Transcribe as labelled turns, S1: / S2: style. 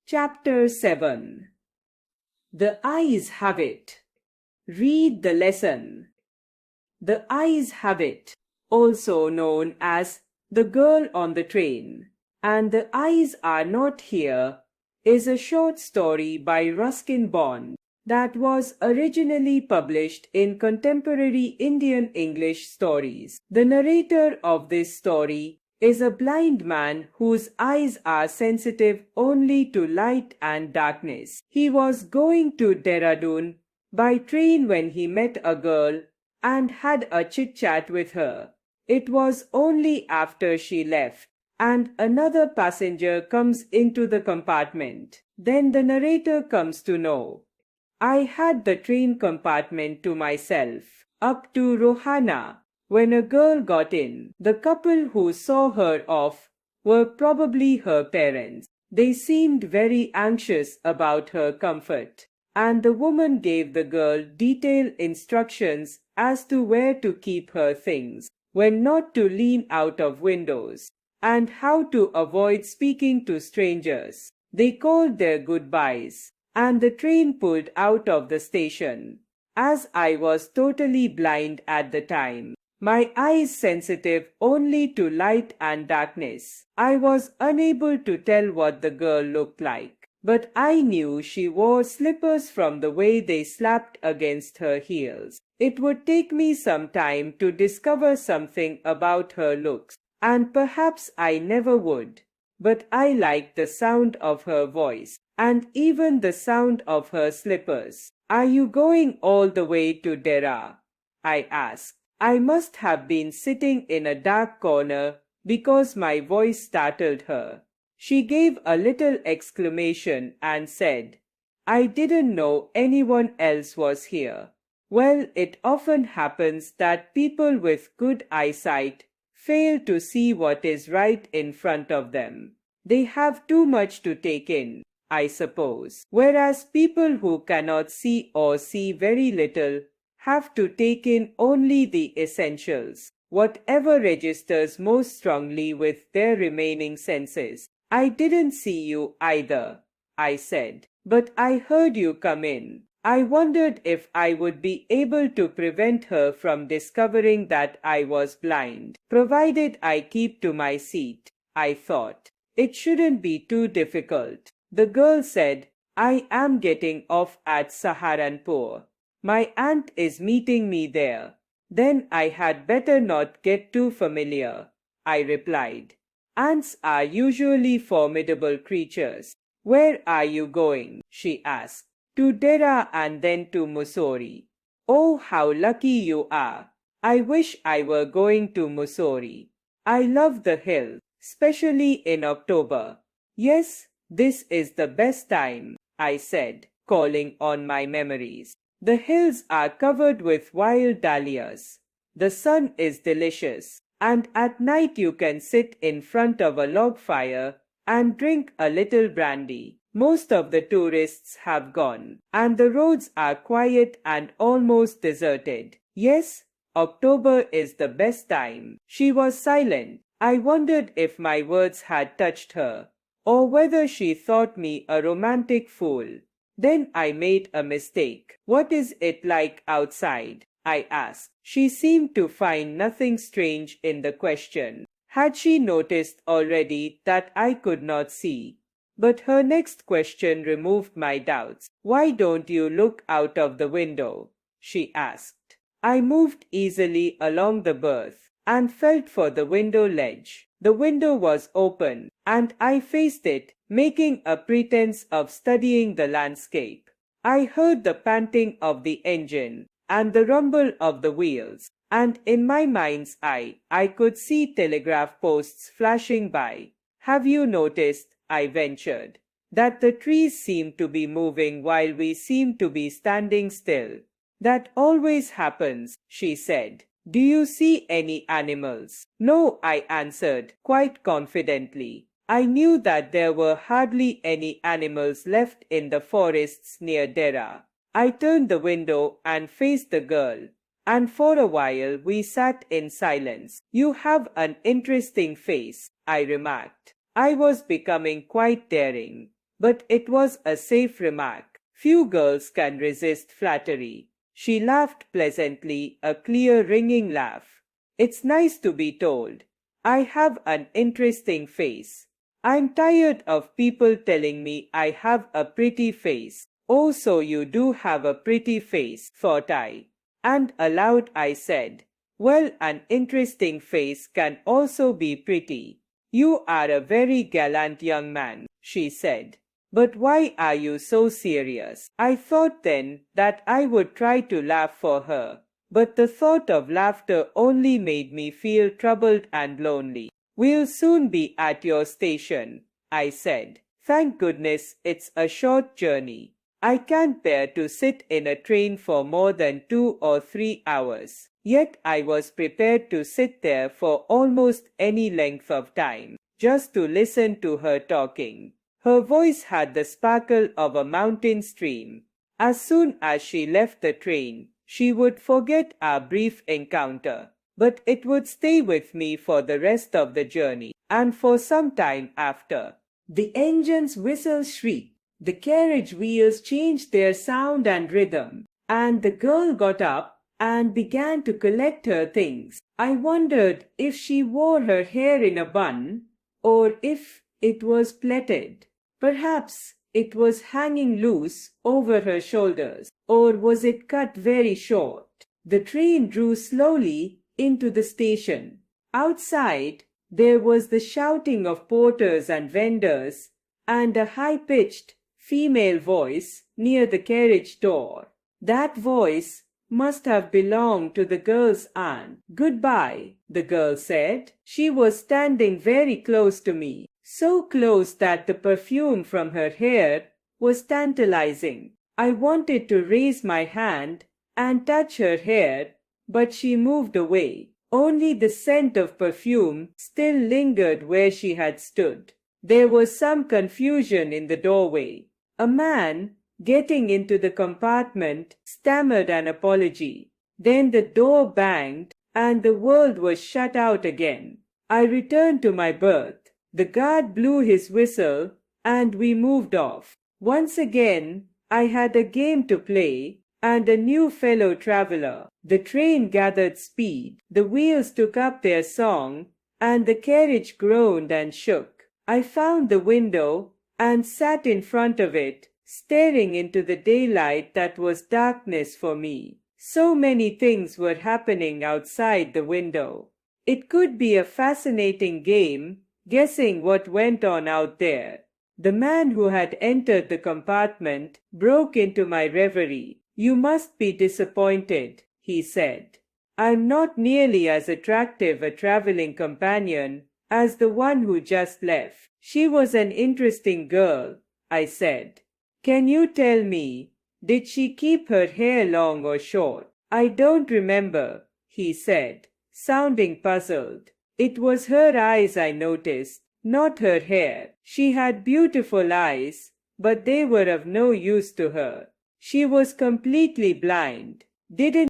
S1: Chapter 7. The Eyes Have It. Read the lesson. The Eyes Have It, also known as The Girl on the Train, and The Eyes Are Not Here, is a short story by Ruskin Bond that was originally published in Contemporary Indian English Stories. The narrator of this story is a blind man whose eyes are sensitive only to light and darkness. He was going to Dehradun by train when he met a girl and had a chit-chat with her. It was only after she left and another passenger comes into the compartment. Then the narrator comes to know. I had the train compartment to myself, up to Rohana, when a girl got in. The couple who saw her off were probably her parents. They seemed very anxious about her comfort, and the woman gave the girl detailed instructions as to where to keep her things, when not to lean out of windows, and how to avoid speaking to strangers. They called their goodbyes, and the train pulled out of the station. As I was totally blind at the time, my eyes sensitive only to light and darkness, I was unable to tell what the girl looked like. But I knew she wore slippers from the way they slapped against her heels. It would take me some time to discover something about her looks, and perhaps I never would. But I liked the sound of her voice, and even the sound of her slippers. Are you going all the way to Dera? I asked. I must have been sitting in a dark corner because my voice startled her. She gave a little exclamation and said, I didn't know anyone else was here. Well, it often happens that people with good eyesight fail to see what is right in front of them. They have too much to take in, I suppose, whereas people who cannot see or see very little have to take in only the essentials, whatever registers most strongly with their remaining senses. I didn't see you either, I said, but I heard you come in. I wondered if I would be able to prevent her from discovering that I was blind, provided I keep to my seat, I thought. It shouldn't be too difficult. The girl said, I am getting off at Saharanpur. My aunt is meeting me there. Then I had better not get too familiar, I replied. Ants are usually formidable creatures. Where are you going? She asked. To Dera and then to Mussoorie. Oh, how lucky you are. I wish I were going to Mussoorie. I love the hill, especially in October. Yes, this is the best time, I said, calling on my memories. The hills are covered with wild dahlias. The sun is delicious, and at night you can sit in front of a log fire and drink a little brandy. Most of the tourists have gone, and the roads are quiet and almost deserted. Yes, October is the best time. She was silent. I wondered if my words had touched her, or whether she thought me a romantic fool. Then I made a mistake. What is it like outside? I asked. She seemed to find nothing strange in the question. Had she noticed already that I could not see? But her next question removed my doubts. Why don't you look out of the window? She asked. I moved easily along the berth and felt for the window ledge. The window was open, and I faced it, making a pretense of studying the landscape. I heard the panting of the engine and the rumble of the wheels, and in my mind's eye I could see telegraph posts flashing by. Have you noticed, I ventured, that the trees seem to be moving while we seem to be standing still? That always happens, she said. Do you see any animals? No, I answered, quite confidently. I knew that there were hardly any animals left in the forests near Dera. I turned the window and faced the girl, and for a while we sat in silence. You have an interesting face, I remarked. I was becoming quite daring. but it was a safe remark. Few girls can resist flattery. She laughed pleasantly, a clear, ringing laugh. It's nice to be told I have an interesting face. I'm tired of people telling me I have a pretty face. Oh, so you do have a pretty face, thought I. And aloud I said, well, an interesting face can also be pretty. You are a very gallant young man, she said. But why are you so serious? I thought then that I would try to laugh for her, but the thought of laughter only made me feel troubled and lonely. We'll soon be at your station, I said. Thank goodness it's a short journey. I can't bear to sit in a train for more than 2 or 3 hours. Yet I was prepared to sit there for almost any length of time, just to listen to her talking. Her voice had the sparkle of a mountain stream. As soon as she left the train, she would forget our brief encounter, but it would stay with me for the rest of the journey, and for some time after. The engine's whistle shrieked, the carriage wheels changed their sound and rhythm, and the girl got up and began to collect her things. I wondered if she wore her hair in a bun, or if it was plaited. Perhaps it was hanging loose over her shoulders, or was it cut very short? The train drew slowly into the station. Outside, there was the shouting of porters and vendors, and a high-pitched female voice near the carriage door. That voice must have belonged to the girl's aunt. Goodbye, the girl said. She was standing very close to me, so close that the perfume from her hair was tantalizing. I wanted to raise my hand and touch her hair, but she moved away. Only the scent of perfume still lingered where she had stood. There was some confusion in the doorway. A man, getting into the compartment, stammered an apology. Then the door banged, and the world was shut out again. I returned to my berth. The guard blew his whistle, and we moved off. Once again, I had a game to play, and a new fellow traveler. The train gathered speed. The wheels took up their song, and the carriage groaned and shook. I found the window and sat in front of it, staring into the daylight that was darkness for me. So many things were happening outside the window. It could be a fascinating game, guessing what went on out there. The man who had entered the compartment broke into my reverie. You must be disappointed, he said. I'm not nearly as attractive a traveling companion as the one who just left. She was an interesting girl, I said. Can you tell me, did she keep her hair long or short? I don't remember, he said, sounding puzzled. It was her eyes I noticed, not her hair. She had beautiful eyes, but they were of no use to her. She was completely blind. Didn't